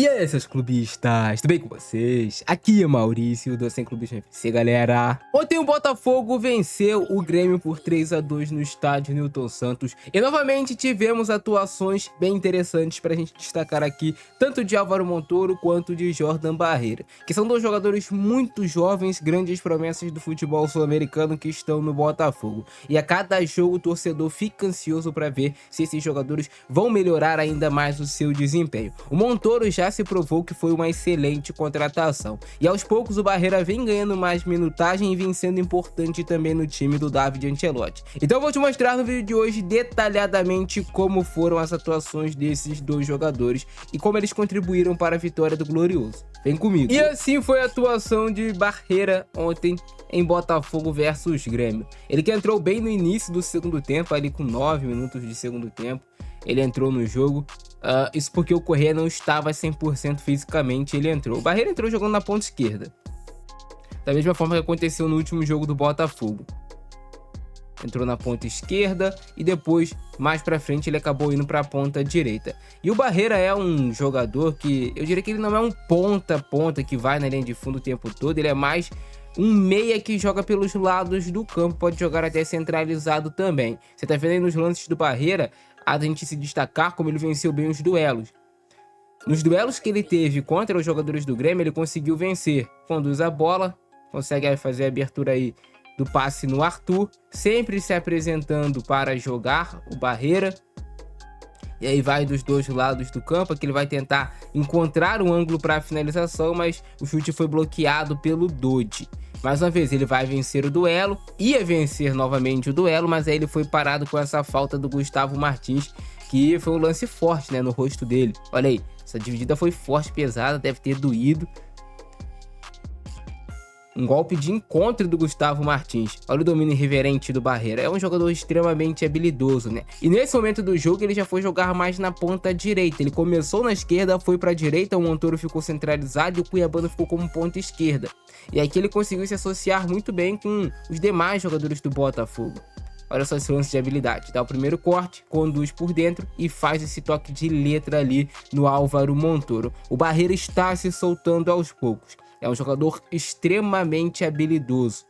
E aí, seus clubistas, tudo bem com vocês? Aqui é Maurício do Sem Clubismo FC, galera. Ontem o Botafogo venceu o Grêmio por 3-2 no estádio Newton Santos. E novamente tivemos atuações bem interessantes pra gente destacar aqui, tanto de Álvaro Montoro quanto de Jordan Barreira, que são dois jogadores muito jovens, grandes promessas do futebol sul-americano que estão no Botafogo. E a cada jogo o torcedor fica ansioso pra ver se esses jogadores vão melhorar ainda mais o seu desempenho. O Montoro já se provou que foi uma excelente contratação. E aos poucos o Barreira vem ganhando mais minutagem e vem sendo importante também no time do David Ancelotti. Então eu vou te mostrar no vídeo de hoje detalhadamente como foram as atuações desses dois jogadores e como eles contribuíram para a vitória do Glorioso. Vem comigo. E assim foi a atuação de Barreira ontem em Botafogo versus Grêmio. Ele que entrou bem no início do segundo tempo, ali com 9 minutos de segundo tempo. Ele entrou no jogo, isso porque o Correa não estava 100% fisicamente, ele entrou. O Barreira entrou jogando na ponta esquerda, da mesma forma que aconteceu no último jogo do Botafogo. Entrou na ponta esquerda e depois, mais pra frente, ele acabou indo pra ponta direita. E o Barreira é um jogador que, eu diria que ele não é um ponta que vai na linha de fundo o tempo todo, ele é mais um meia que joga pelos lados do campo, pode jogar até centralizado também. Você tá vendo aí nos lances do Barreira, a gente se destacar como ele venceu bem os duelos. Nos duelos que ele teve contra os jogadores do Grêmio, ele conseguiu vencer. Conduz a bola, consegue fazer a abertura aí do passe no Arthur, sempre se apresentando para jogar o Barreira. E aí vai dos dois lados do campo, que ele vai tentar encontrar um ângulo para a finalização, mas o chute foi bloqueado pelo Dodi. Mais uma vez, ele vai vencer o duelo, ia vencer novamente o duelo, mas aí ele foi parado com essa falta do Gustavo Martins, que foi um lance forte, né, no rosto dele. Olha aí, essa dividida foi forte, pesada, deve ter doído. Um golpe de encontro do Gustavo Martins. Olha o domínio irreverente do Barreira. É um jogador extremamente habilidoso, né? E nesse momento do jogo ele já foi jogar mais na ponta direita. Ele começou na esquerda, foi para a direita, o Montoro ficou centralizado e o Cuiabano ficou como ponta esquerda. E aqui ele conseguiu se associar muito bem com os demais jogadores do Botafogo. Olha só esse lance de habilidade. Dá o primeiro corte, conduz por dentro e faz esse toque de letra ali no Álvaro Montoro. O Barreira está se soltando aos poucos. É um jogador extremamente habilidoso.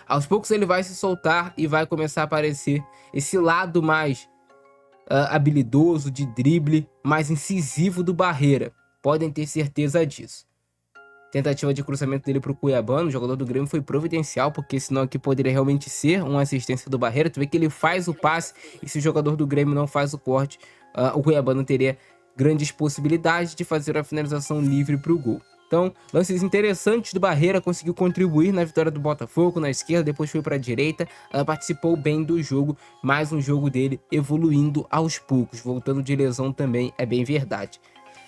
Aos poucos ele vai se soltar e vai começar a aparecer esse lado mais habilidoso, de drible, mais incisivo do Barreira. Podem ter certeza disso. Tentativa de cruzamento dele para o Cuiabano, o jogador do Grêmio foi providencial, porque senão aqui poderia realmente ser uma assistência do Barreira. Tu vê que ele faz o passe e se o jogador do Grêmio não faz o corte, o Cuiabano teria grandes possibilidades de fazer a finalização livre para o gol. Então, lances interessantes do Barreira, conseguiu contribuir na vitória do Botafogo na esquerda, depois foi para a direita, participou bem do jogo, mais um jogo dele evoluindo aos poucos, voltando de lesão também, é bem verdade.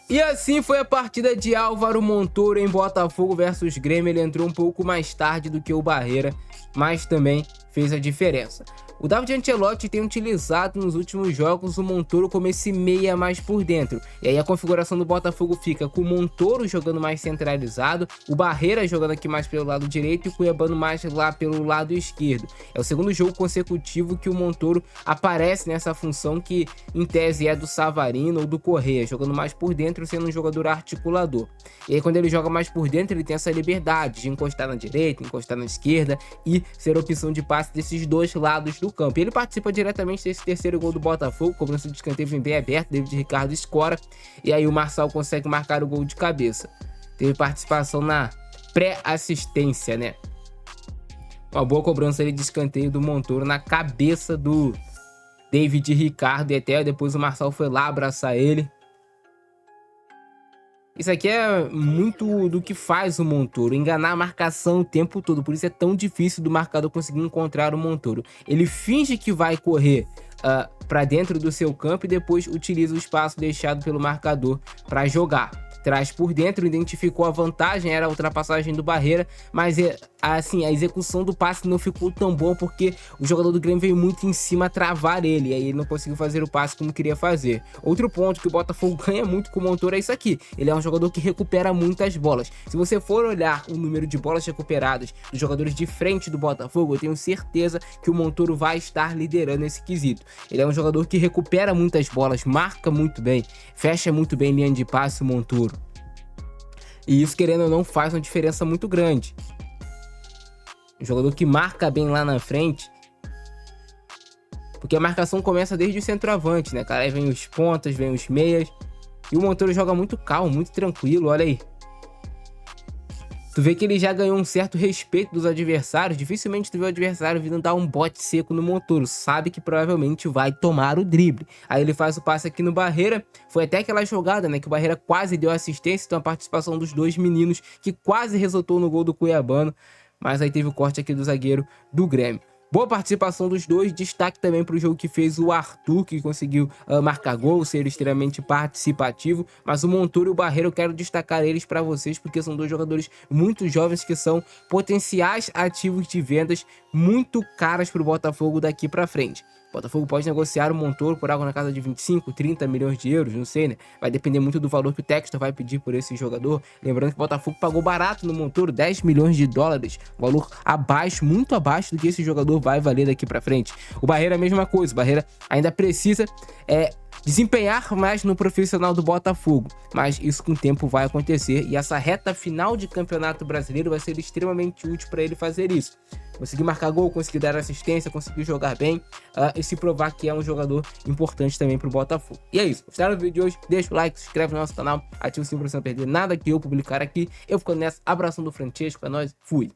E assim foi a partida de Álvaro Montoro em Botafogo versus Grêmio. Ele entrou um pouco mais tarde do que o Barreira, mas também fez a diferença. O David Ancelotti tem utilizado nos últimos jogos o Montoro como esse meia mais por dentro. E aí a configuração do Botafogo fica com o Montoro jogando mais centralizado, o Barreira jogando aqui mais pelo lado direito e o Cuiabano mais lá pelo lado esquerdo. É o segundo jogo consecutivo que o Montoro aparece nessa função que em tese é do Savarino ou do Correa, jogando mais por dentro, sendo um jogador articulador. E aí quando ele joga mais por dentro, ele tem essa liberdade de encostar na direita, encostar na esquerda e ser opção de passe desses dois lados do campo. E ele participa diretamente desse terceiro gol do Botafogo, cobrança de escanteio vem bem aberto, David Ricardo escora, e aí o Marçal consegue marcar o gol de cabeça. Teve participação na pré-assistência, né? Uma boa cobrança ali de escanteio do Montoro na cabeça do David Ricardo, e até depois o Marçal foi lá abraçar ele. Isso aqui é muito do que faz o Montoro, enganar a marcação o tempo todo, por isso é tão difícil do marcador conseguir encontrar o Montoro. Ele finge que vai correr para dentro do seu campo e depois utiliza o espaço deixado pelo marcador para jogar. traz por dentro, identificou a vantagem, era a ultrapassagem do Barreira, mas assim, a execução do passe não ficou tão boa porque o jogador do Grêmio veio muito em cima travar ele, e aí ele não conseguiu fazer o passe como queria fazer. Outro ponto que o Botafogo ganha muito com o Montoro é isso aqui, ele é um jogador que recupera muitas bolas. Se você for olhar o número de bolas recuperadas dos jogadores de frente do Botafogo, eu tenho certeza que o Montoro vai estar liderando esse quesito. Ele é um jogador que recupera muitas bolas, marca muito bem, fecha muito bem linha de passe o Montoro. E isso, querendo ou não, faz uma diferença muito grande. Um jogador que marca bem lá na frente, porque a marcação começa desde o centroavante, né, cara? Aí vem os pontas, vem os meias, e o Montoro joga muito calmo, muito tranquilo, olha aí. Tu vê que ele já ganhou um certo respeito dos adversários. Dificilmente tu vê o adversário vindo dar um bote seco no Montoro. Sabe que provavelmente vai tomar o drible. Aí ele faz o passe aqui no Barreira. Foi até aquela jogada, né, que o Barreira quase deu assistência. Então a participação dos dois meninos que quase resultou no gol do Cuiabano. Mas aí teve o corte aqui do zagueiro do Grêmio. Boa participação dos dois, destaque também para o jogo que fez o Arthur, que conseguiu marcar gol, ser extremamente participativo, mas o Montoro e o Barreira eu quero destacar eles para vocês, porque são dois jogadores muito jovens que são potenciais ativos de vendas muito caras para o Botafogo daqui para frente. O Botafogo pode negociar o Montoro por algo na casa de 25, 30 milhões de euros, não sei, né? Vai depender muito do valor que o Textor vai pedir por esse jogador. Lembrando que o Botafogo pagou barato no Montoro, 10 milhões de dólares. Valor abaixo, muito abaixo do que esse jogador vai valer daqui pra frente. O Barreira é a mesma coisa. O Barreira ainda precisa desempenhar mais no profissional do Botafogo, mas isso com o tempo vai acontecer e essa reta final de campeonato brasileiro vai ser extremamente útil para ele fazer isso. Conseguir marcar gol, conseguir dar assistência, conseguir jogar bem e se provar que é um jogador importante também para o Botafogo. E é isso. Gostaram do vídeo de hoje? Deixa o like, se inscreve no nosso canal, ativa o sininho para você não perder nada que eu publicar aqui. Eu fico nessa. Abração do Francesco, é nóis, fui!